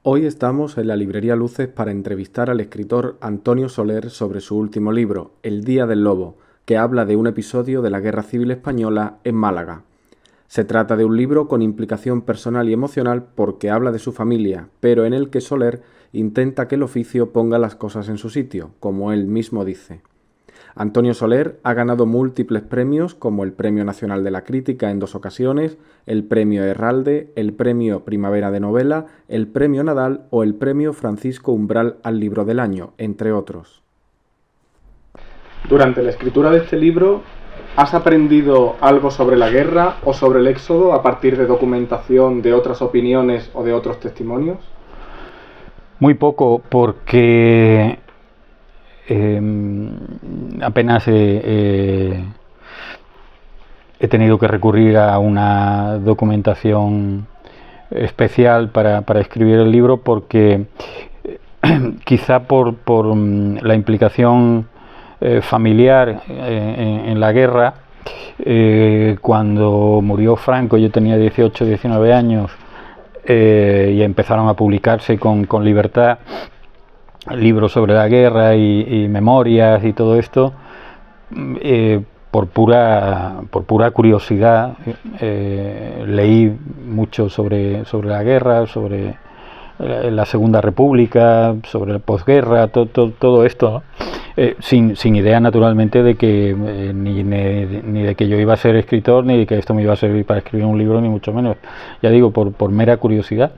Hoy estamos en la librería Luces para entrevistar al escritor Antonio Soler sobre su último libro, El Día del Lobo, que habla de un episodio de la Guerra Civil Española en Málaga. Se trata de un libro con implicación personal y emocional porque habla de su familia, pero en el que Soler intenta que el oficio ponga las cosas en su sitio, como él mismo dice. Antonio Soler ha ganado múltiples premios como el Premio Nacional de la Crítica en 2 ocasiones, el Premio Herralde, el Premio Primavera de Novela, el Premio Nadal o el Premio Francisco Umbral al Libro del Año, entre otros. Durante la escritura de este libro, ¿has aprendido algo sobre la guerra o sobre el éxodo a partir de documentación, de otras opiniones o de otros testimonios? Muy poco, porque apenas he tenido que recurrir a una documentación especial para escribir el libro, porque quizá por la implicación familiar en la guerra, cuando murió Franco yo tenía 18, 19 años y empezaron a publicarse con libertad libros sobre la guerra y memorias y todo esto, por pura curiosidad leí mucho sobre la guerra, sobre la Segunda República, sobre la posguerra, todo esto, ¿no? Sin idea naturalmente de que ni de que yo iba a ser escritor, ni de que esto me iba a servir para escribir un libro, ni mucho menos, ya digo, por mera curiosidad.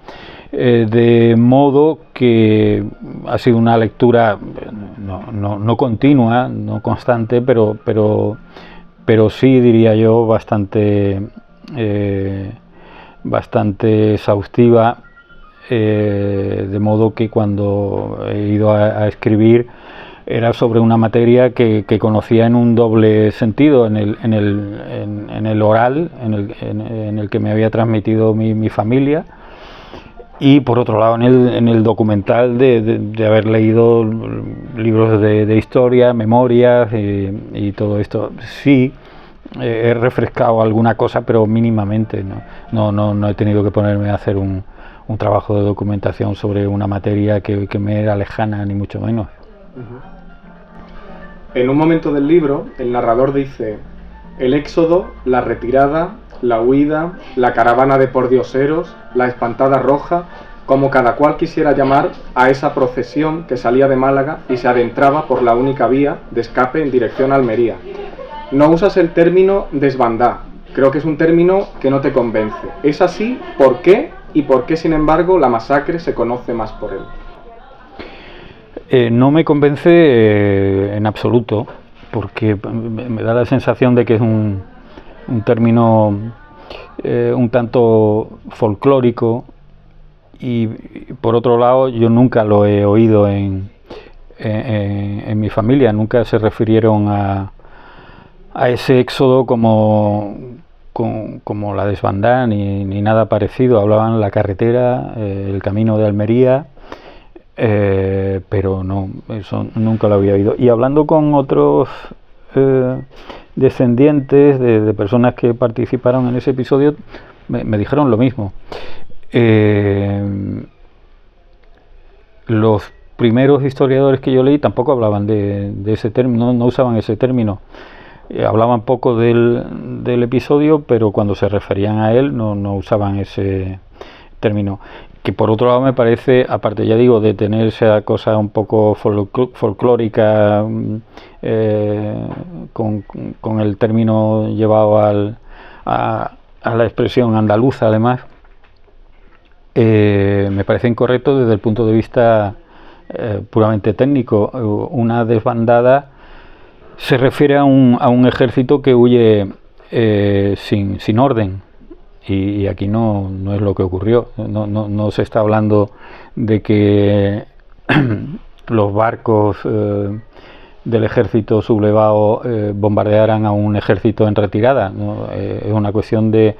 De modo que ha sido una lectura no continua, no constante, pero sí, diría yo, bastante exhaustiva, de modo que cuando he ido a escribir era sobre una materia que conocía en un doble sentido, en el oral, en el que me había transmitido mi familia, y por otro lado en el documental de haber leído libros de historia, memorias y todo esto. Sí, he refrescado alguna cosa, pero mínimamente, no he tenido que ponerme a hacer un trabajo de documentación sobre una materia que me era lejana, ni mucho menos. En un momento del libro, el narrador dice: el éxodo, la retirada, la huida, la caravana de pordioseros, la espantada roja, como cada cual quisiera llamar a esa procesión que salía de Málaga y se adentraba por la única vía de escape en dirección a Almería. No usas el término desbandá, creo que es un término que no te convence. ¿Es así? ¿Por qué? ¿Y por qué, sin embargo, la masacre se conoce más por él? No me convence en absoluto, porque me da la sensación de que es un término un tanto folclórico, y por otro lado yo nunca lo he oído en mi familia, nunca se refirieron a ese éxodo como la desbandada ni nada parecido. Hablaban la carretera, el camino de Almería, pero no, eso nunca lo había oído. Y hablando con otros descendientes de personas que participaron en ese episodio, me dijeron lo mismo. Los primeros historiadores que yo leí tampoco hablaban de ese término, no usaban ese término. Hablaban poco del episodio, pero cuando se referían a él no usaban ese término, que por otro lado me parece, aparte, ya digo, de tener esa cosa un poco folclórica, con el término llevado a la expresión andaluza, además, me parece incorrecto desde el punto de vista puramente técnico. Una desbandada se refiere a un ejército que huye sin orden, y aquí no es lo que ocurrió. No se está hablando de que los barcos del ejército sublevado bombardearan a un ejército en retirada, ¿no? Es una cuestión de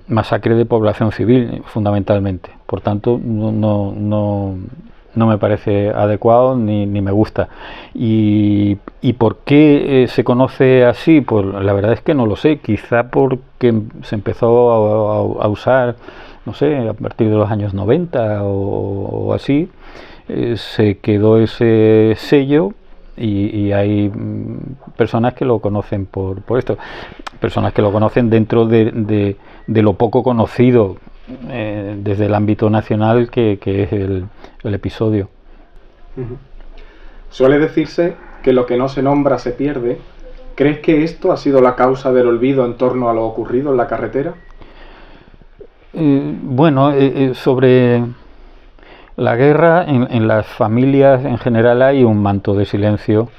masacre de población civil, fundamentalmente. Por tanto, no me parece adecuado ni me gusta. ¿Y por qué se conoce así? Pues la verdad es que no lo sé. Quizá porque se empezó a usar no sé, a partir de los años 90 o así, se quedó ese sello y hay personas que lo conocen por esto, personas que lo conocen dentro de lo poco conocido desde el ámbito nacional que es el episodio. Suele decirse que lo que no se nombra se pierde. ¿Crees que esto ha sido la causa del olvido en torno a lo ocurrido en la carretera? Bueno, sobre la guerra en las familias en general hay un manto de silencio,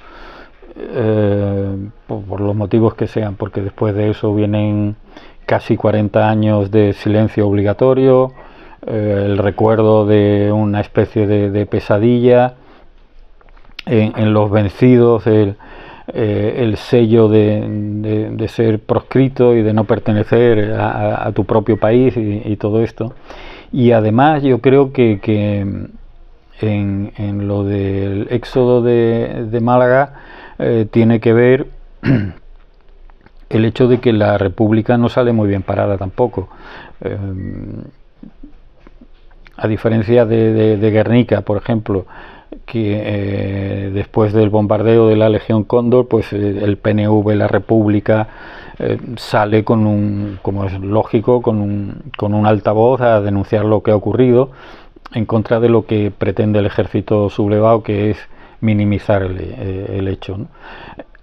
por los motivos que sean, porque después de eso vienen casi 40 años de silencio obligatorio, el recuerdo de una especie de pesadilla, en los vencidos el sello de ser proscrito y de no pertenecer a tu propio país y todo esto. Y además yo creo que en lo del éxodo de Málaga tiene que ver el hecho de que la República no sale muy bien parada tampoco. A diferencia de Guernica, por ejemplo, que después del bombardeo de la Legión Cóndor, pues el PNV, la República, sale con un, como es lógico, con un altavoz a denunciar lo que ha ocurrido en contra de lo que pretende el ejército sublevado, que es minimizar el hecho, ¿no?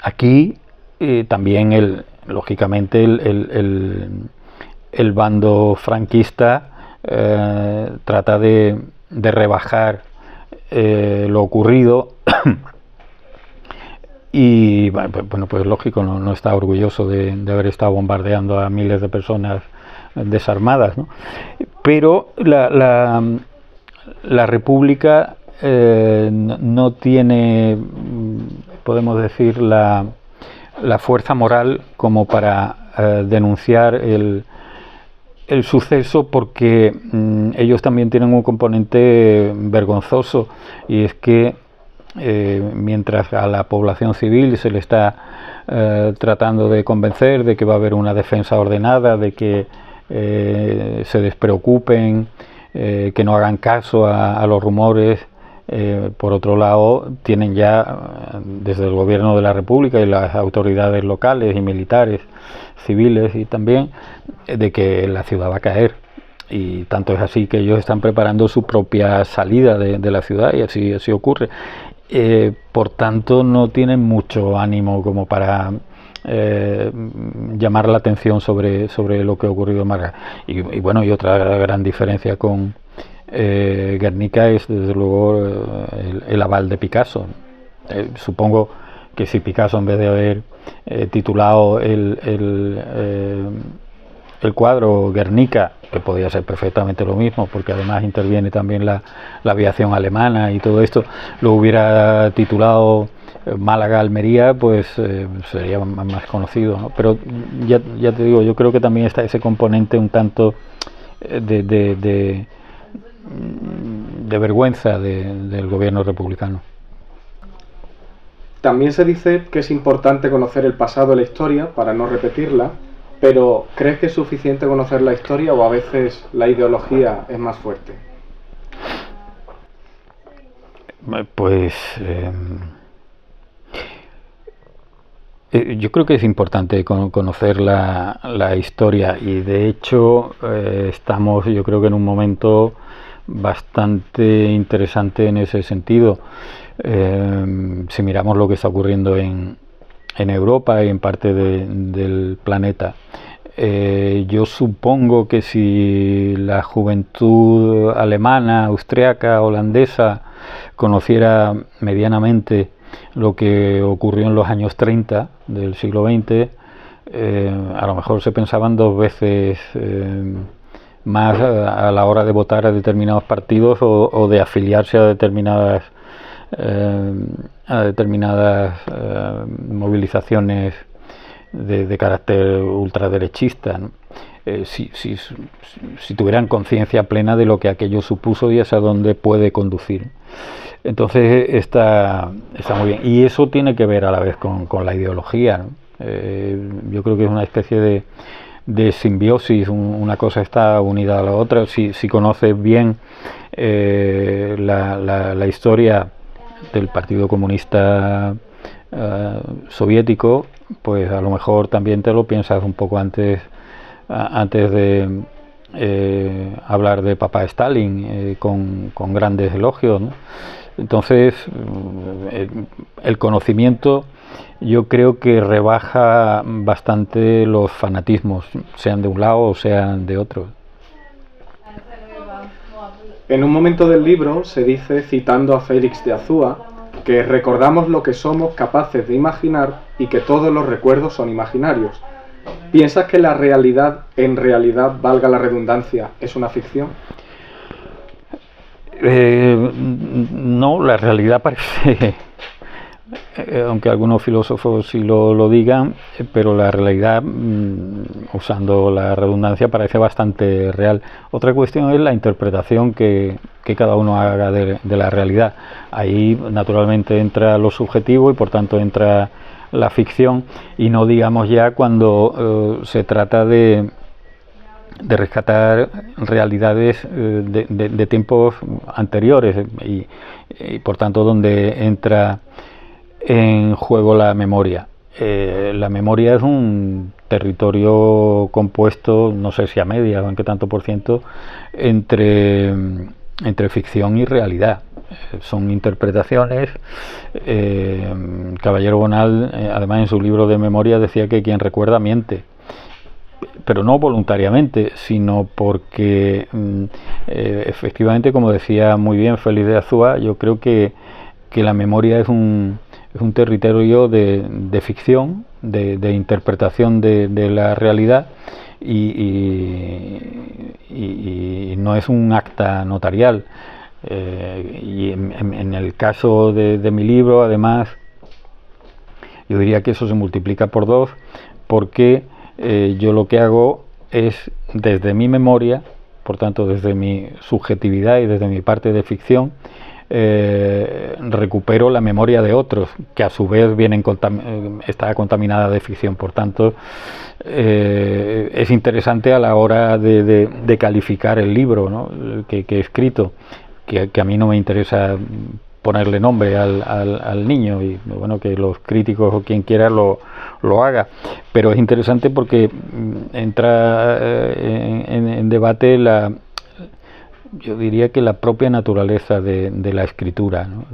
Aquí también lógicamente el bando franquista trata de rebajar lo ocurrido y bueno, pues lógico, no está orgulloso de haber estado bombardeando a miles de personas desarmadas, ¿no? Pero la República no tiene, podemos decir, la fuerza moral como para denunciar el suceso, porque ellos también tienen un componente vergonzoso, y es que mientras a la población civil se le está tratando de convencer de que va a haber una defensa ordenada, de que se despreocupen, que no hagan caso a los rumores, por otro lado tienen ya desde el gobierno de la República y las autoridades locales y militares, civiles y también, de que la ciudad va a caer, y tanto es así que ellos están preparando su propia salida de la ciudad, y así ocurre. Por tanto no tienen mucho ánimo como para llamar la atención sobre lo que ha ocurrido en Málaga. Y bueno, y otra gran diferencia con Guernica es desde luego el aval de Picasso. Supongo que si Picasso, en vez de haber titulado el cuadro Guernica, que podía ser perfectamente lo mismo, porque además interviene también la aviación alemana y todo esto, lo hubiera titulado Málaga-Almería, pues sería más conocido, ¿no? Pero ya te digo, yo creo que también está ese componente un tanto de vergüenza del gobierno republicano. También se dice que es importante conocer el pasado de la historia para no repetirla, pero ¿crees que es suficiente conocer la historia o a veces la ideología es más fuerte? Pues yo creo que es importante conocer la historia, y de hecho estamos, yo creo que en un momento bastante interesante en ese sentido. Si miramos lo que está ocurriendo en Europa y en parte del planeta, yo supongo que si la juventud alemana, austriaca, holandesa conociera medianamente lo que ocurrió en los años 30 del siglo XX, a lo mejor se pensaban dos veces más a la hora de votar a determinados partidos o de afiliarse a determinadas movilizaciones de carácter ultraderechista, ¿no? Si tuvieran conciencia plena de lo que aquello supuso y hacia dónde puede conducir. Entonces está muy bien, y eso tiene que ver a la vez con la ideología, ¿no? Yo creo que es una especie de simbiosis, una cosa está unida a la otra. Si conoces bien la historia del Partido Comunista soviético, pues a lo mejor también te lo piensas un poco antes de hablar de papá Stalin con grandes elogios, ¿no? Entonces el conocimiento yo creo que rebaja bastante los fanatismos, sean de un lado o sean de otro. En un momento del libro se dice, citando a Félix de Azúa, que recordamos lo que somos capaces de imaginar y que todos los recuerdos son imaginarios. ¿Piensas que la realidad, en realidad, valga la redundancia, es una ficción? No, la realidad parece, aunque algunos filósofos sí lo digan, pero la realidad, usando la redundancia, parece bastante real. Otra cuestión es la interpretación que cada uno haga de la realidad. Ahí naturalmente entra lo subjetivo y por tanto entra la ficción, y no digamos ya cuando se trata de rescatar realidades de tiempos anteriores y por tanto donde entra en juego la memoria. La memoria es un territorio compuesto, no sé si a media o en qué tanto por ciento, entre ficción y realidad. Son interpretaciones. Caballero Bonal, además en su libro de memoria, decía que quien recuerda miente, pero no voluntariamente, sino porque efectivamente, como decía muy bien Félix de Azúa, yo creo que la memoria es un territorio de ficción, de interpretación de la realidad, y no es un acta notarial. Y en el caso de mi libro, además, yo diría que eso se multiplica por 2, porque yo lo que hago es, desde mi memoria, por tanto desde mi subjetividad y desde mi parte de ficción, recupero la memoria de otros, que a su vez está contaminada de ficción. Por tanto, es interesante a la hora de calificar el libro, ¿no?, que he escrito, que a mí no me interesa ponerle nombre al niño, y bueno, que los críticos o quien quiera lo haga, pero es interesante porque entra en debate yo diría que la propia naturaleza de la escritura, ¿no?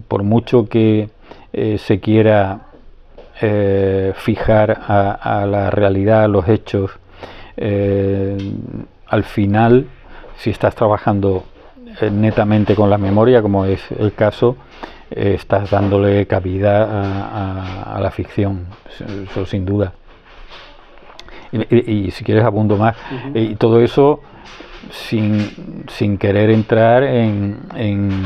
Por mucho que se quiera fijar a la realidad, a los hechos, al final, si estás trabajando netamente con la memoria, como es el caso, estás dándole cabida a la ficción, eso sin duda. Y si quieres abundo más. Y todo eso sin querer entrar en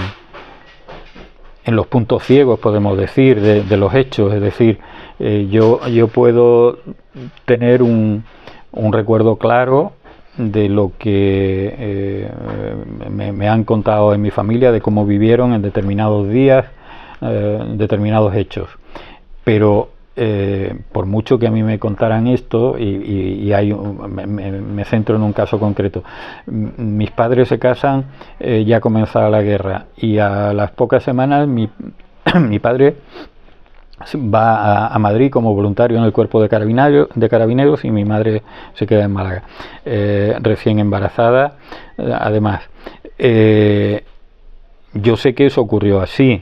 los puntos ciegos, podemos decir, de los hechos. Es decir, yo puedo tener un recuerdo claro de lo que me han contado en mi familia, de cómo vivieron en determinados días, determinados hechos, pero por mucho que a mí me contaran esto, y me centro en un caso concreto. Mis padres se casan, ya comenzada la guerra, y a las pocas semanas mi padre va a Madrid como voluntario en el cuerpo de carabineros, y mi madre se queda en Málaga, recién embarazada, además. Yo sé que eso ocurrió así,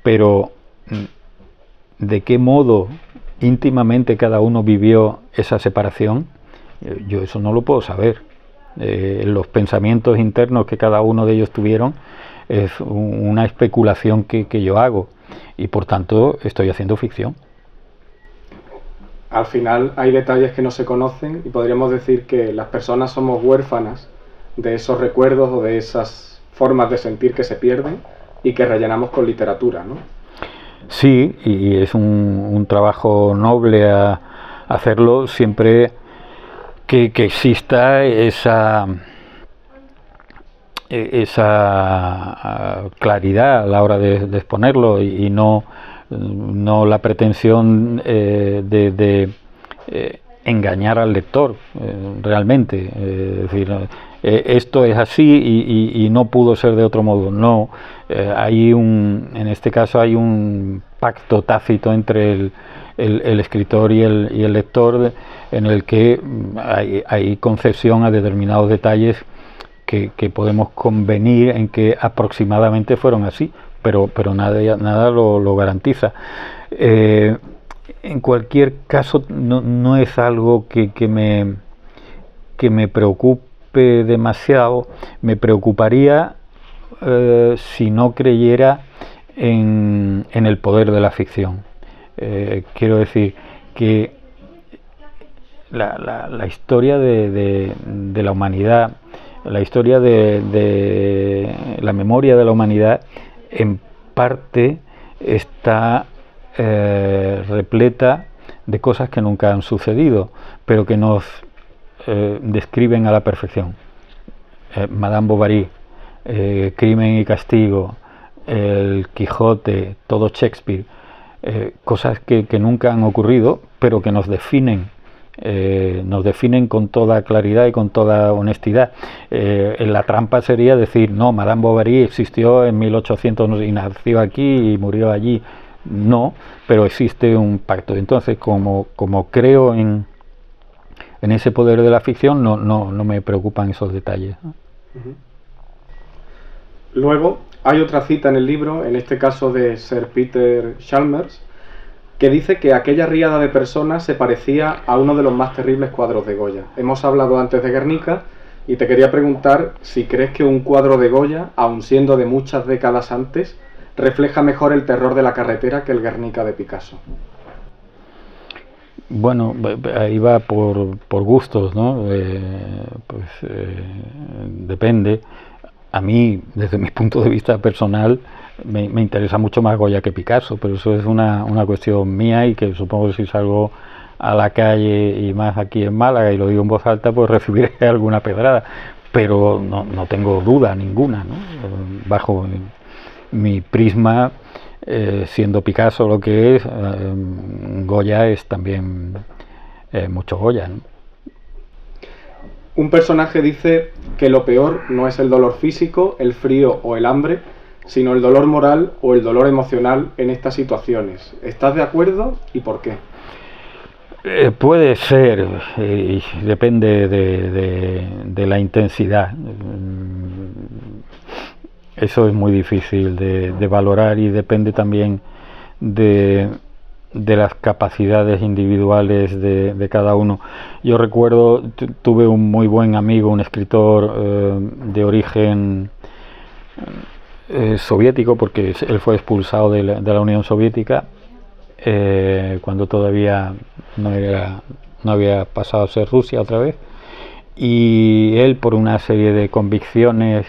pero ¿de qué modo íntimamente cada uno vivió esa separación? Yo eso no lo puedo saber. Los pensamientos internos que cada uno de ellos tuvieron es una especulación que yo hago, y por tanto estoy haciendo ficción. Al final hay detalles que no se conocen, y podríamos decir que las personas somos huérfanas de esos recuerdos o de esas formas de sentir que se pierden y que rellenamos con literatura, ¿no? Sí, y es un trabajo noble hacerlo siempre que exista esa claridad a la hora de exponerlo, y no la pretensión de engañar al lector realmente, es decir, esto es así y no pudo ser de otro modo. No, en este caso hay un pacto tácito entre el escritor y el lector, en el que hay concesión a determinados detalles que podemos convenir en que aproximadamente fueron así, pero nada lo garantiza. En cualquier caso, no es algo que me preocupe demasiado. Me preocuparía si no creyera en el poder de la ficción. Quiero decir que la historia de la humanidad, la historia de la memoria de la humanidad, en parte está repleta de cosas que nunca han sucedido, pero que nos describen a la perfección. Madame Bovary, Crimen y Castigo, El Quijote, todo Shakespeare, cosas que nunca han ocurrido, pero que nos definen con toda claridad y con toda honestidad. La trampa sería decir, no, Madame Bovary existió en 1800 y nació aquí y murió allí. No, pero existe un pacto. Entonces, como creo en ese poder de la ficción, no me preocupan esos detalles. Luego, hay otra cita en el libro, en este caso de Sir Peter Chalmers, que dice que aquella riada de personas se parecía a uno de los más terribles cuadros de Goya. Hemos hablado antes de Guernica y te quería preguntar si crees que un cuadro de Goya, aun siendo de muchas décadas antes, refleja mejor el terror de la carretera que el Guernica de Picasso. Bueno, ahí va por gustos, ¿no? Depende. A mí, desde mi punto de vista personal, me interesa mucho más Goya que Picasso, pero eso es una cuestión mía, y que supongo que si salgo a la calle, y más aquí en Málaga, y lo digo en voz alta, pues recibiré alguna pedrada, pero no tengo duda ninguna, ¿no? Bajo mi prisma, siendo Picasso lo que es, Goya es también mucho Goya, ¿no? Un personaje dice que lo peor no es el dolor físico, el frío o el hambre, sino el dolor moral o el dolor emocional en estas situaciones. ¿Estás de acuerdo y por qué? Puede ser, depende de la intensidad. Eso es muy difícil de valorar, y depende también de las capacidades individuales de cada uno. Yo recuerdo, tuve un muy buen amigo, un escritor de origen soviético, porque él fue expulsado de la Unión Soviética cuando todavía no había pasado a ser Rusia otra vez, y él, por una serie de convicciones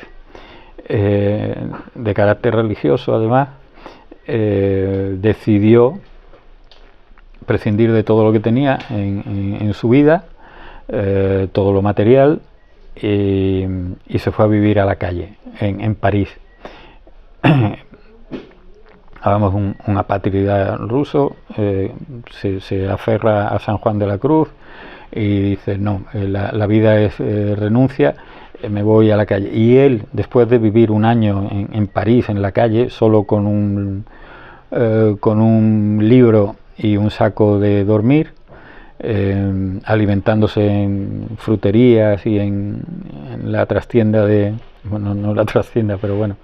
de carácter religioso además, decidió prescindir de todo lo que tenía en su vida, todo lo material, y se fue a vivir a la calle en París. Hagamos un apátrida ruso, se aferra a San Juan de la Cruz y dice, no, la vida es renuncia, me voy a la calle. Y él, después de vivir un año en París, en la calle, solo con un libro y un saco de dormir, alimentándose en fruterías y en la trastienda bueno, no la trastienda, pero bueno,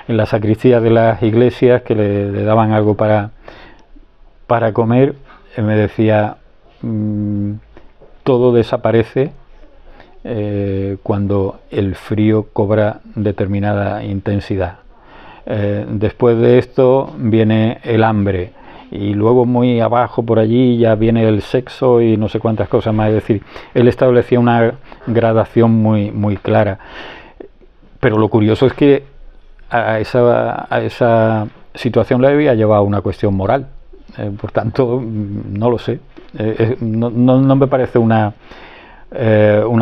en la sacristía de las iglesias, que le daban algo para comer, me decía, todo desaparece cuando el frío cobra determinada intensidad. Después de esto viene el hambre, y luego muy abajo por allí ya viene el sexo y no sé cuántas cosas más. Es decir, él establecía una gradación muy clara. Pero lo curioso es que a esa situación le había llevado una cuestión moral. Por tanto, no lo sé. No me parece una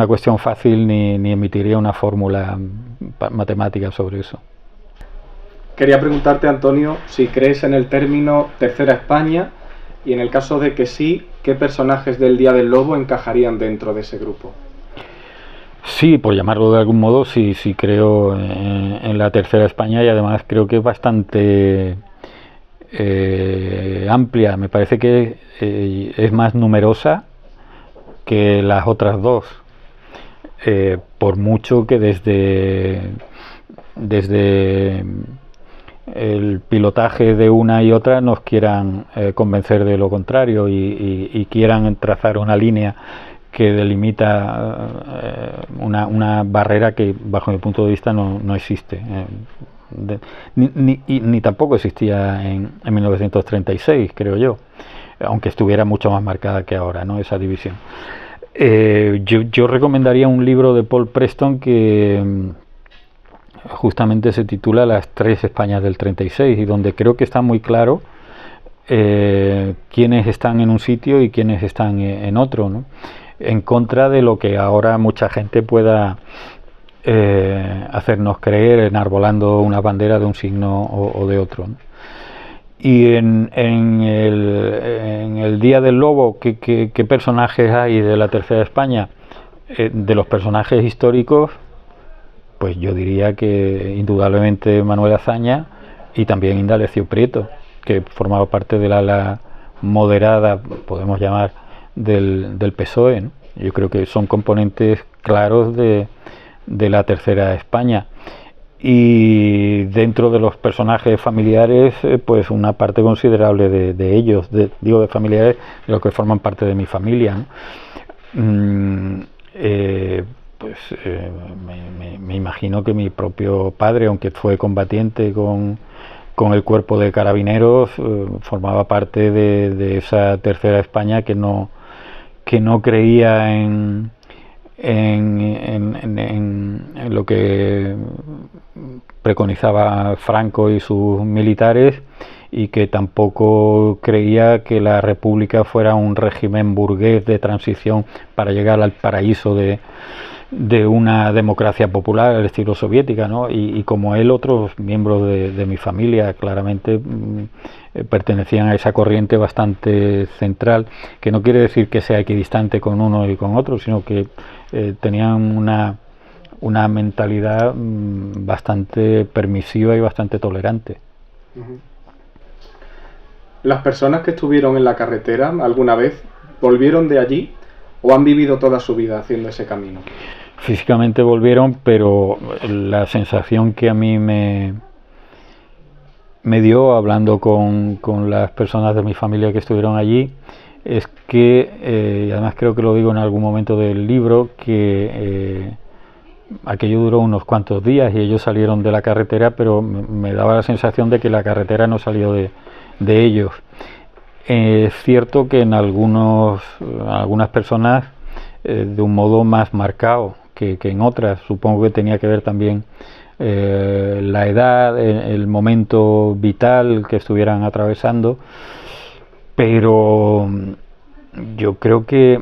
cuestión fácil, ni emitiría una fórmula matemática sobre eso. Quería preguntarte, Antonio, si crees en el término Tercera España Y en el caso de que sí, ¿qué personajes del Día del Lobo encajarían dentro de ese grupo? Sí, por llamarlo de algún modo, sí, sí creo en la Tercera España, y además creo que es bastante amplia. Me parece que es más numerosa que las otras dos, por mucho que desde el pilotaje de una y otra nos quieran convencer de lo contrario y quieran trazar una línea que delimita una barrera que bajo mi punto de vista no existe, ni tampoco existía en 1936, creo yo, aunque estuviera mucho más marcada que ahora, ¿no?, esa división. Yo recomendaría un libro de Paul Preston que justamente se titula Las tres Españas del 36, y donde creo que está muy claro quiénes están en un sitio y quiénes están en otro, ¿no?, en contra de lo que ahora mucha gente pueda hacernos creer enarbolando una bandera de un signo o de otro, ¿no? Y en el Día del Lobo, ¿qué personajes hay de la Tercera España? De los personajes históricos, pues yo diría que indudablemente Manuel Azaña y también Indalecio Prieto, que formaba parte de la moderada, podemos llamar, del PSOE, ¿no? Yo creo que son componentes claros de la Tercera España. Y dentro de los personajes familiares, pues una parte considerable de ellos, digo de familiares, de los que forman parte de mi familia, ¿no? Me imagino que mi propio padre, aunque fue combatiente con el cuerpo de carabineros, formaba parte de esa Tercera España que no creía en lo que preconizaba Franco y sus militares, y que tampoco creía que la República fuera un régimen burgués de transición para llegar al paraíso de una democracia popular al estilo soviética, ¿no? Y como él, otros miembros de mi familia claramente pertenecían a esa corriente bastante central, que no quiere decir que sea equidistante con uno y con otro, sino que tenían una mentalidad bastante permisiva y bastante tolerante. ¿Las personas que estuvieron en la carretera alguna vez volvieron de allí o han vivido toda su vida haciendo ese camino? Físicamente volvieron, pero la sensación que a mí me dio hablando con las personas de mi familia que estuvieron allí es que, y además creo que lo digo en algún momento del libro, que aquello duró unos cuantos días y ellos salieron de la carretera, pero me daba la sensación de que la carretera no salió de ellos. Es cierto que en algunas personas de un modo más marcado que en otras, supongo que tenía que ver también la edad, el momento vital que estuvieran atravesando, pero yo creo que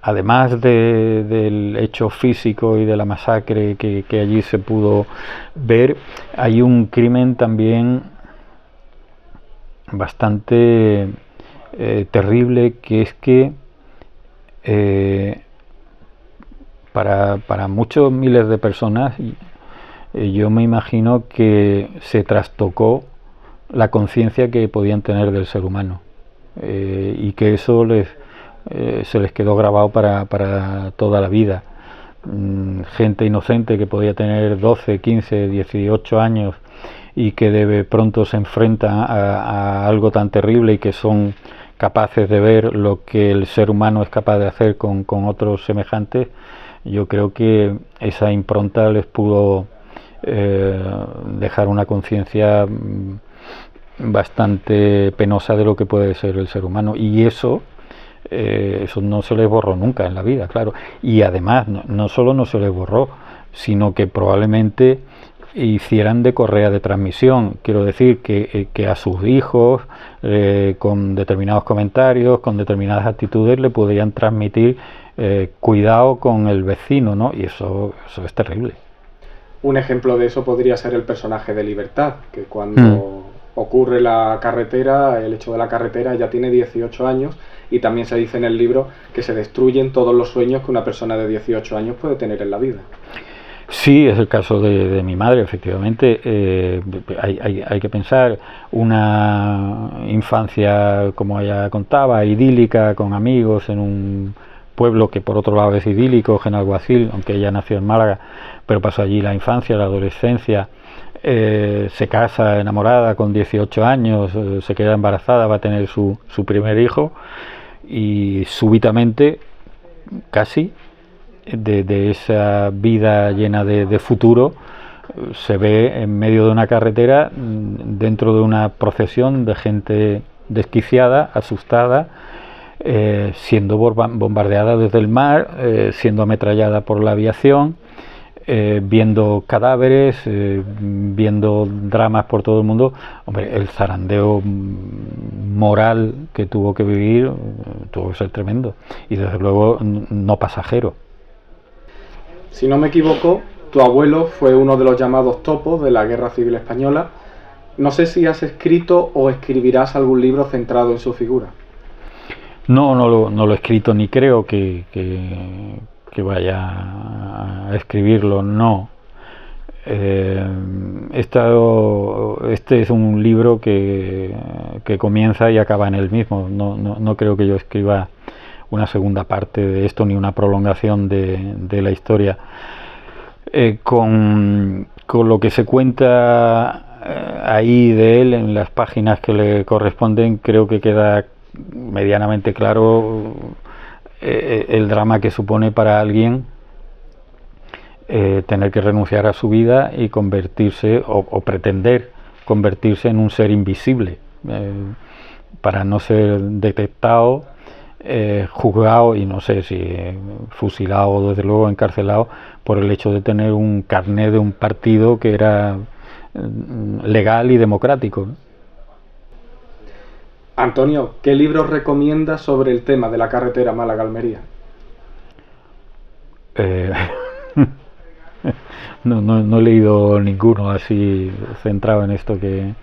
además del hecho físico y de la masacre que allí se pudo ver, hay un crimen también bastante terrible, que es que para muchos miles de personas, yo me imagino que se trastocó la conciencia que podían tener del ser humano, y que eso se les quedó grabado para toda la vida. Gente inocente que podía tener 12, 15, 18 años y que de pronto se enfrenta a algo tan terrible, y que son capaces de ver lo que el ser humano es capaz de hacer con otros semejantes. Yo creo que esa impronta les pudo dejar una conciencia bastante penosa de lo que puede ser el ser humano, y eso no se les borró nunca en la vida, claro. Y además no solo no se les borró, sino que probablemente hicieran de correa de transmisión. Quiero decir que a sus hijos, con determinados comentarios, con determinadas actitudes, le podrían transmitir cuidado con el vecino, ¿no? Y eso es terrible. Un ejemplo de eso podría ser el personaje de Libertad, que cuando ocurre la carretera, el hecho de la carretera, ella tiene 18 años y también se dice en el libro que se destruyen todos los sueños que una persona de 18 años puede tener en la vida. Sí, es el caso de mi madre, efectivamente. Hay que pensar una infancia, como ella contaba, idílica, con amigos, en un pueblo que por otro lado es idílico, Genalguacil, aunque ella nació en Málaga, pero pasó allí la infancia, la adolescencia. Se casa enamorada con 18 años, se queda embarazada, va a tener su primer hijo y súbitamente, casi, de esa vida llena de futuro, se ve en medio de una carretera, dentro de una procesión de gente desquiciada, asustada, siendo bombardeada desde el mar, siendo ametrallada por la aviación, viendo cadáveres, viendo dramas por todo el mundo. Hombre, el zarandeo moral que tuvo que vivir tuvo que ser tremendo y desde luego no pasajero. Si no me equivoco, tu abuelo fue uno de los llamados topos de la Guerra Civil Española. No sé si has escrito o escribirás algún libro centrado en su figura. No lo he escrito ni creo que vaya a escribirlo, no. Este es un libro que comienza y acaba en él mismo. No creo que yo escriba una segunda parte de esto ni una prolongación de la historia. Con lo que se cuenta ahí de él en las páginas que le corresponden, creo que queda medianamente claro el drama que supone para alguien tener que renunciar a su vida y convertirse o pretender convertirse en un ser invisible para no ser detectado, juzgado y no sé si fusilado o desde luego encarcelado por el hecho de tener un carné de un partido que era legal y democrático. Antonio, ¿qué libros recomiendas sobre el tema de la carretera Málaga-Almería? No he leído ninguno así centrado en esto que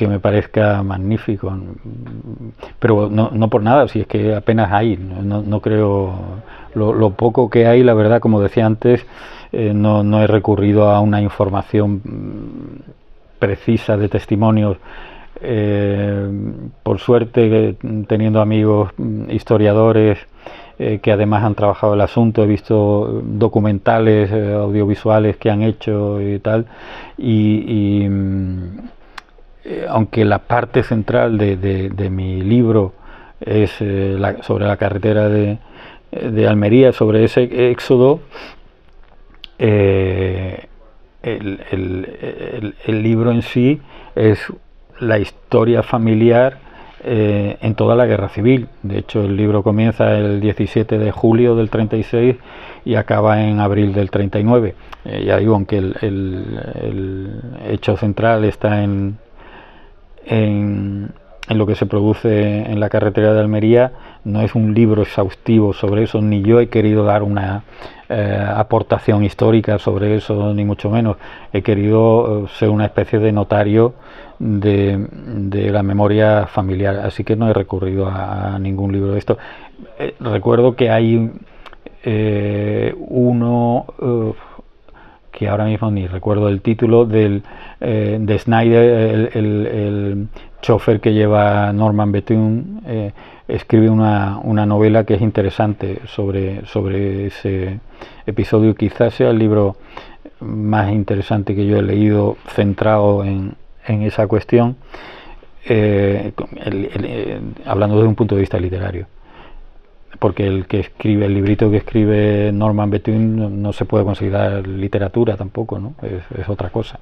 me parezca magnífico, pero no por nada, si es que apenas hay, no creo, lo poco que hay, la verdad, como decía antes, no he recurrido a una información precisa de testimonios. Por suerte, teniendo amigos historiadores que además han trabajado el asunto, he visto documentales audiovisuales que han hecho y tal, y aunque la parte central de mi libro es sobre la carretera de Almería, sobre ese éxodo, el libro en sí es la historia familiar en toda la guerra civil. De hecho, el libro comienza el 17 de julio del 36 y acaba en abril del 39. Ya digo, aunque el hecho central está en lo que se produce en la carretera de Almería, no es un libro exhaustivo sobre eso, ni yo he querido dar una aportación histórica sobre eso, ni mucho menos. He querido ser una especie de notario de la memoria familiar, así que no he recurrido a ningún libro de esto. Recuerdo que hay uno que ahora mismo ni recuerdo el título, de Snyder, el chofer que lleva Norman Bethune, escribe una novela que es interesante sobre ese episodio. Quizás sea el libro más interesante que yo he leído centrado en esa cuestión, hablando desde un punto de vista literario, porque el librito que escribe Norman Bethune no se puede considerar literatura tampoco, ¿no? Es otra cosa.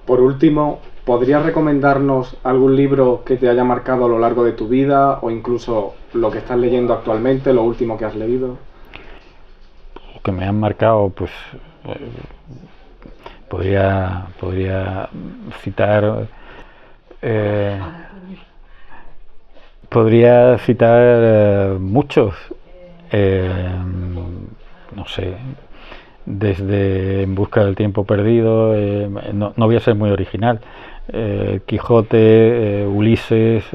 Por último, ¿podrías recomendarnos algún libro que te haya marcado a lo largo de tu vida, o incluso lo que estás leyendo actualmente, lo último que has leído? Que me han marcado, pues podría citar muchos, no sé, desde En busca del tiempo perdido, no voy a ser muy original, Quijote, Ulises,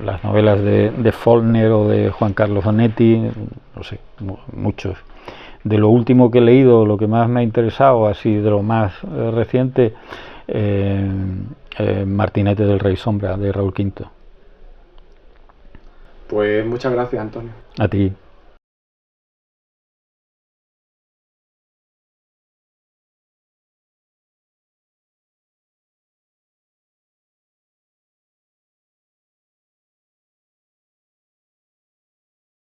las novelas de Faulkner o de Juan Carlos Onetti, no sé, muchos. De lo último que he leído, lo que más me ha interesado, así de lo más reciente, Martinete del Rey Sombra, de Raúl Quinto. Pues muchas gracias, Antonio. A ti.